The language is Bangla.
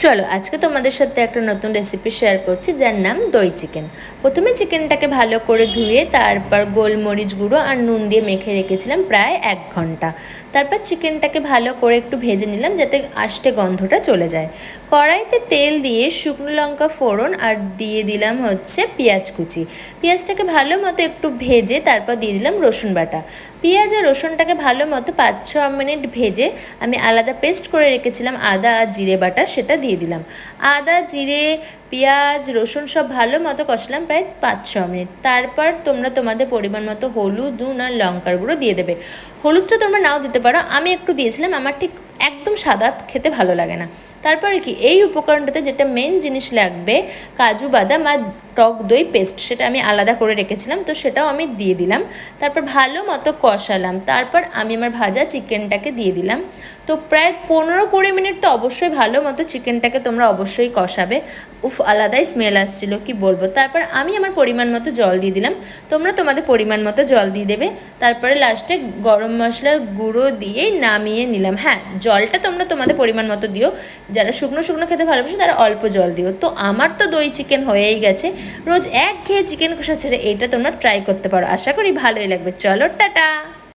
চলো আজকে তোমাদের সাথে একটা নতুন রেসিপি শেয়ার করছি যার নাম দই চিকেন। প্রথমে চিকেনটাকে ভালো করে ধুয়ে তারপর গোলমরিচ গুঁড়ো আর নুন দিয়ে মেখে রেখেছিলাম প্রায় 1 ঘন্টা। তারপর চিকেনটাকে ভালো করে একটু ভেজে নিলাম যাতে আষ্টে গন্ধটা চলে যায়। কড়াইতে তেল দিয়ে শুকনো লঙ্কা ফোড়ন আর দিয়ে দিলাম হচ্ছে পেঁয়াজ কুচি। পেঁয়াজটাকে ভালো মতো একটু ভেজে তারপর দিয়ে দিলাম রসুন বাটা। পেঁয়াজ আর রসুনটাকে ভালো মতো 5-6 মিনিট ভেজে আমি আলাদা পেস্ট করে রেখেছিলাম আদা আর জিরে বাটা, সেটা দিয়ে দিলাম। আদা জিরে পেঁয়াজ রসুন সব ভালো মতো কষলাম প্রায় 5-6 মিনিট। তারপর তোমরা তোমাদের পরিমাণ মতো হলুদ নুন আর লঙ্কার গুঁড়ো দিয়ে দেবে। হলুদটা তোমরা নাও দিতে পারো, আমি একটু দিয়েছিলাম, আমার ঠিক একদম সাদা খেতে ভালো লাগে না। তারপরে কি এই উপকরণটাতে যেটা মেন জিনিস লাগবে, কাজু বাদাম আর টক দই পেস্ট, সেটা আমি আলাদা করে রেখেছিলাম, তো সেটাও আমি দিয়ে দিলাম। তারপর ভালো মতো কষালাম। তারপর আমি আমার ভাজা চিকেনটাকে দিয়ে দিলাম। তো প্রায় 15-20 মিনিট তো অবশ্যই ভালো মতো চিকেনটাকে তোমরা অবশ্যই কষাবে। আলাদাই স্মেল আসছিল, কি বলবো। তারপর আমি আমার পরিমাণ মতো জল দিয়ে দিলাম, তোমরা তোমাদের পরিমাণ মতো জল দিয়ে দেবে। তারপরে লাস্টে গরম মশলার গুঁড়ো দিয়েই নামিয়ে নিলাম। হ্যাঁ, জলটা তোমরা তোমাদের পরিমাণ মতো দিও, যারা শুকনো শুকনো খেতে ভালোবাসো তারা অল্প জল দিও। তো আমার তো দই চিকেন হয়েই গেছে। রোজ একঘেয়ে চিকেন কষা ছেড়ে এইটা তোমরা ট্রাই করতে পারো, আশা করি ভালোই লাগবে। চলো টাটা।